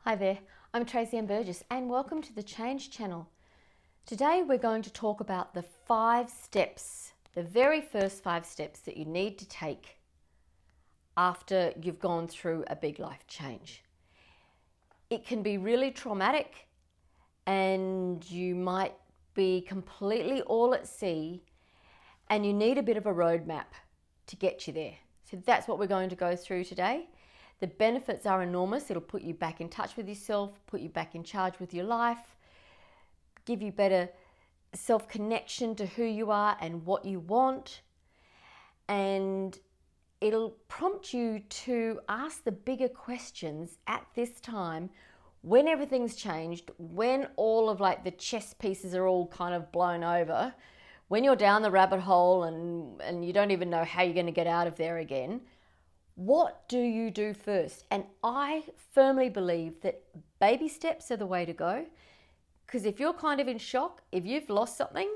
Hi there, I'm Tracy Ann Burgess and welcome to the Change Channel. Today we're going to talk about the 5 steps, the very first 5 steps that you need to take after you've gone through a big life change. It can be really traumatic and you might be completely all at sea and you need a bit of a roadmap to get you there. So that's what we're going to go through today. The benefits are enormous. It'll put you back in touch with yourself, put you back in charge with your life, give you better self-connection to who you are and what you want. And it'll prompt you to ask the bigger questions at this time when everything's changed, when all of the chess pieces are all kind of blown over, when you're down the rabbit hole and you don't even know how you're going to get out of there again. What do you do first? And I firmly believe that baby steps are the way to go. Because if you're kind of in shock, if you've lost something,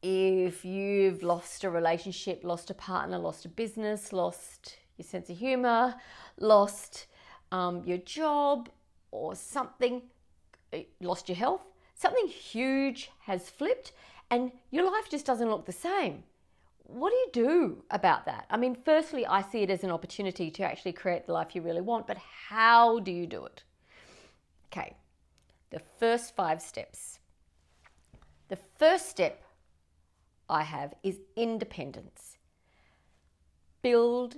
if you've lost a relationship, lost a partner, lost a business, lost your sense of humor, lost your job or something, lost your health, something huge has flipped and your life just doesn't look the same. What do you do about that? I mean, firstly, I see it as an opportunity to actually create the life you really want, but how do you do it? Okay, the first 5 steps. The first step I have is independence. Build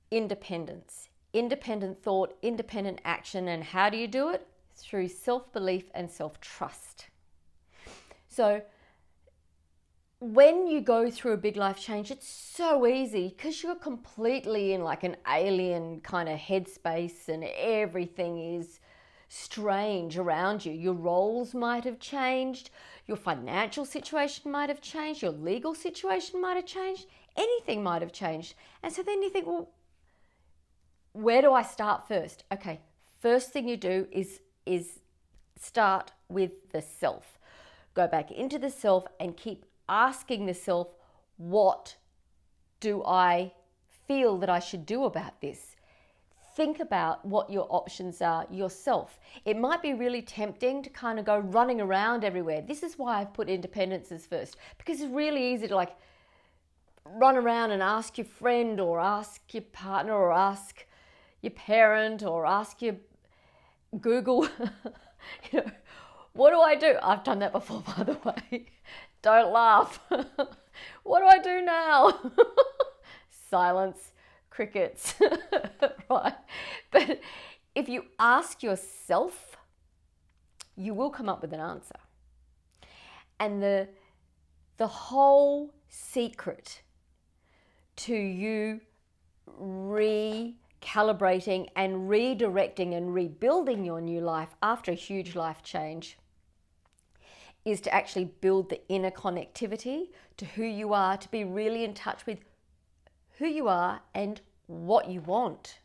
independence. Independent thought, independent action, and how do you do it? Through self-belief and self-trust. So, when you go through a big life change, it's so easy because you're completely in an alien kind of headspace and everything is strange around you. Your roles might have changed, your financial situation might have changed, your legal situation might have changed, anything might have changed. And so then you think, well, where do I start first? Okay, first thing you do is start with the self. Go back into the self and keep asking the self, what do I feel that I should do about this? Think about what your options are yourself. It might be really tempting to kind of go running around everywhere. This is why I've put independence as first, because it's really easy to run around and ask your friend or ask your partner or ask your parent or ask your Google, what do I do? I've done that before, by the way. Don't laugh. What do I do now? Silence, crickets, right? But if you ask yourself, you will come up with an answer. And the whole secret to you recalibrating and redirecting and rebuilding your new life after a huge life change is to actually build the inner connectivity to who you are, to be really in touch with who you are and what you want.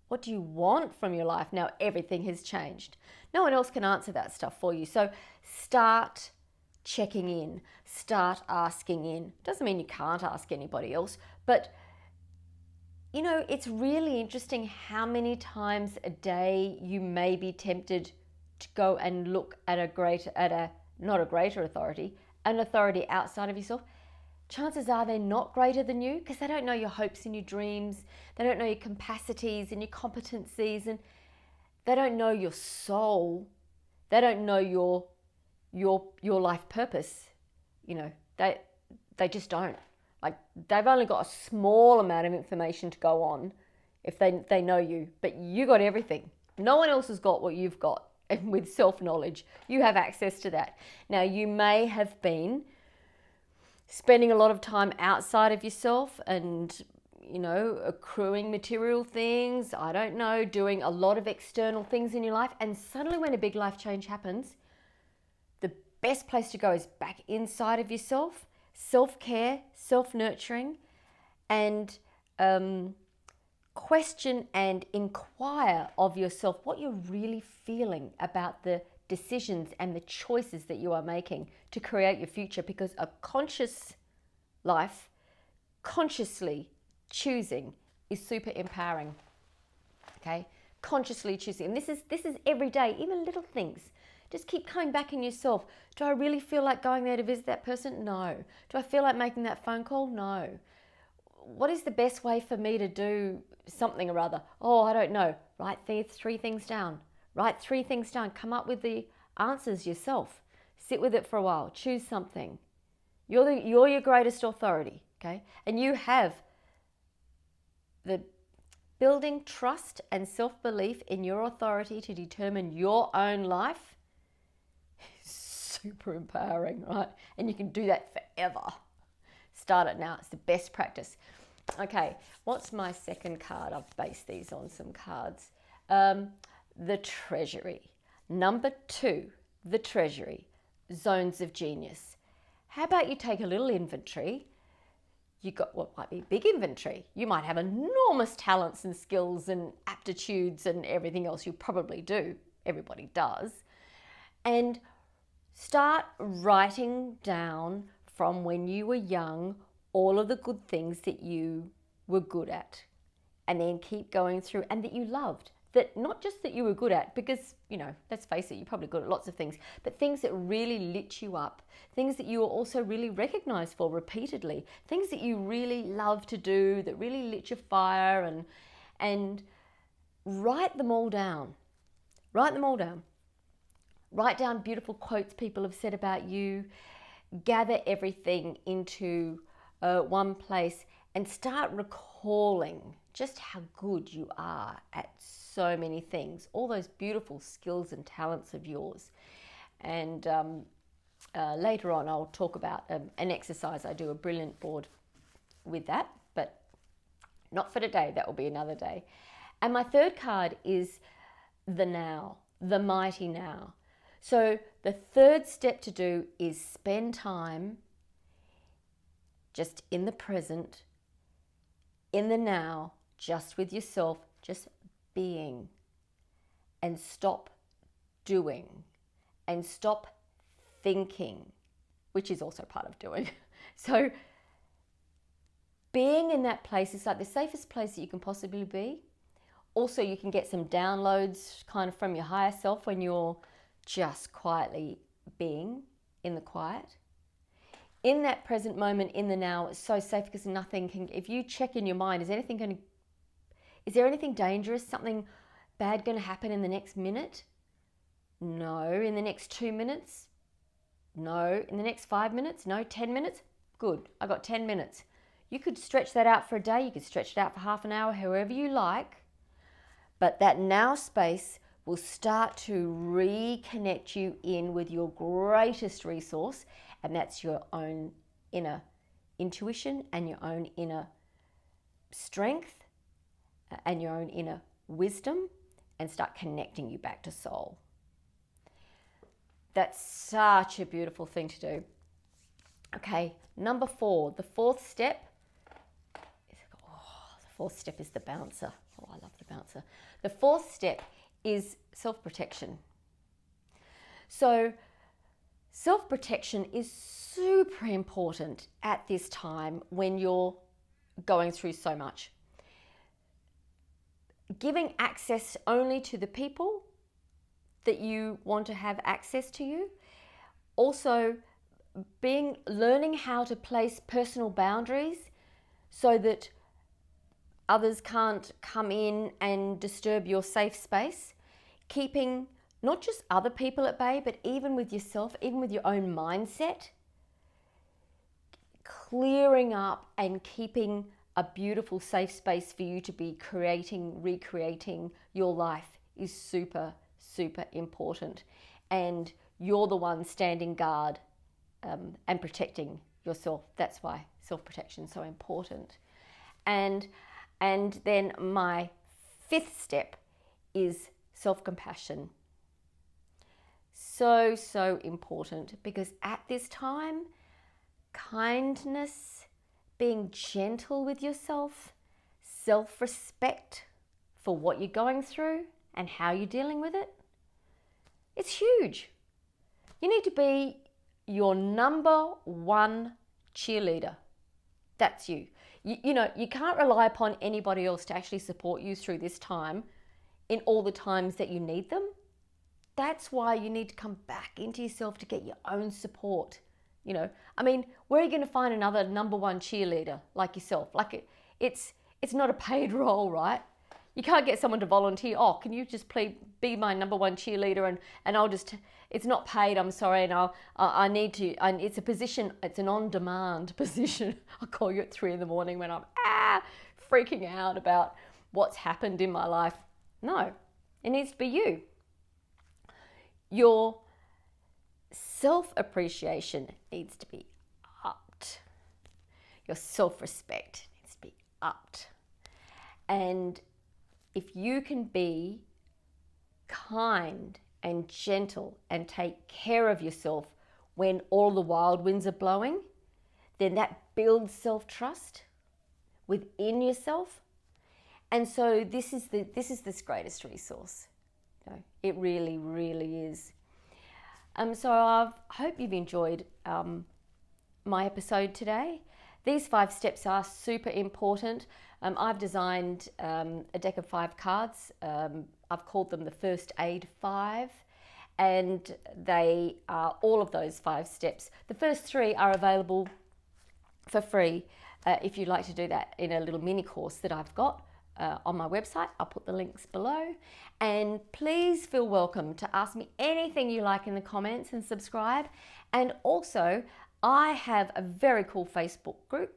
What do you want from your life? Now everything has changed. No one else can answer that stuff for you. So start checking in, start asking in. Doesn't mean you can't ask anybody else, but it's really interesting how many times a day you may be tempted to go and look at not a greater authority, an authority outside of yourself. Chances are they're not greater than you because they don't know your hopes and your dreams. They don't know your capacities and your competencies, and they don't know your soul. They don't know your life purpose. They just don't. They've only got a small amount of information to go on if they know you, but you got everything. No one else has got what you've got. And with self-knowledge, you have access to that. Now, you may have been spending a lot of time outside of yourself and, accruing material things, I don't know, doing a lot of external things in your life. And suddenly when a big life change happens, the best place to go is back inside of yourself, self-care, self-nurturing, and question and inquire of yourself what you're really feeling about the decisions and the choices that you are making to create your future, because a conscious life, consciously choosing, is super empowering. Okay, consciously choosing. And this is every day, even little things. Just keep coming back in yourself. Do I really feel like going there to visit that person? No. Do I feel like making that phone call? No. What is the best way for me to do something or other? Oh, I don't know. Write three things down. Write 3 things down. Come up with the answers yourself. Sit with it for a while. Choose something. You're your greatest authority, okay? And you have the building trust and self-belief in your authority to determine your own life. Super empowering, right? And you can do that forever. Start it now. It's the best practice. Okay, what's my second card? I've based these on some cards. The Treasury. Number 2, the Treasury. Zones of genius. How about you take a little inventory? You got what might be big inventory. You might have enormous talents and skills and aptitudes and everything else. You probably do. Everybody does. And start writing down from when you were young all of the good things that you were good at, and then keep going through, and that you loved. That not just that you were good at, because, you know, let's face it, you're probably good at lots of things, but things that really lit you up, things that you were also really recognized for repeatedly, things that you really love to do, that really lit your fire, and write them all down. Write them all down. Write down beautiful quotes people have said about you. Gather everything into one place and start recalling just how good you are at so many things, all those beautiful skills and talents of yours. And later on I'll talk about an exercise. I do a brilliant board with that, but not for today. That will be another day. And my third card is the now, the mighty now. So the third step to do is spend time just in the present, in the now, just with yourself, just being, and stop doing, and stop thinking, which is also part of doing. So being in that place is like the safest place that you can possibly be. Also, you can get some downloads kind of from your higher self when you're just quietly being in the quiet. In that present moment, in the now, it's so safe because nothing can, if you check in your mind, is there anything dangerous, something bad going to happen in the next minute? No. In the next 2 minutes? No. In the next 5 minutes? No. 10 minutes? Good. I got 10 minutes. You could stretch that out for a day. You could stretch it out for half an hour, however you like. But that now space will start to reconnect you in with your greatest resource, and that's your own inner intuition and your own inner strength and your own inner wisdom, and start connecting you back to soul. That's such a beautiful thing to do. Okay, number 4, the fourth step. The fourth step is the bouncer. Oh, I love the bouncer. The fourth step is self-protection. So self-protection is super important at this time when you're going through so much. Giving access only to the people that you want to have access to you. Also, learning how to place personal boundaries so that others can't come in and disturb your safe space. Keeping not just other people at bay, but even with yourself, even with your own mindset. Clearing up and keeping a beautiful safe space for you to be recreating your life is super, super important. And you're the one standing guard and protecting yourself. That's why self-protection is so important. And then my 5th step is self-compassion. So, so important, because at this time, kindness, being gentle with yourself, self-respect for what you're going through and how you're dealing with it, it's huge. You need to be your number 1 cheerleader. That's you. You know, you can't rely upon anybody else to actually support you through this time in all the times that you need them. That's why you need to come back into yourself to get your own support. You know, I mean, where are you going to find another number one cheerleader like yourself? Like it's not a paid role, right? You can't get someone to volunteer. Oh, can you just please be my number one cheerleader and I'll just, it's not paid, I'm sorry, and I need to, and it's a position, it's an on-demand position. I'll call you at 3 a.m. when I'm freaking out about what's happened in my life. No, it needs to be you. Your self-appreciation needs to be upped. Your self-respect needs to be upped. And if you can be kind and gentle and take care of yourself when all the wild winds are blowing, then that builds self-trust within yourself. And so this is this greatest resource. You know, it really, really is. So I hope you've enjoyed my episode today. These 5 steps are super important. I've designed a deck of 5 cards. I've called them the First Aid 5, and they are all of those 5 steps. The first 3 are available for free if you'd like to do that in a little mini course that I've got on my website. I'll put the links below. And please feel welcome to ask me anything you like in the comments and subscribe. And also, I have a very cool Facebook group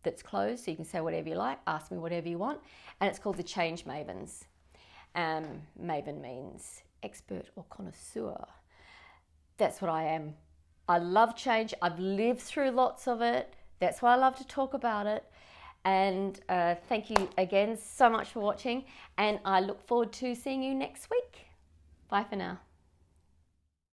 that's closed, so you can say whatever you like, ask me whatever you want, and it's called the Change Mavens. Maven means expert or connoisseur. That's what I am. I love change. I've lived through lots of it. That's why I love to talk about it. And thank you again so much for watching, and I look forward to seeing you next week. Bye for now.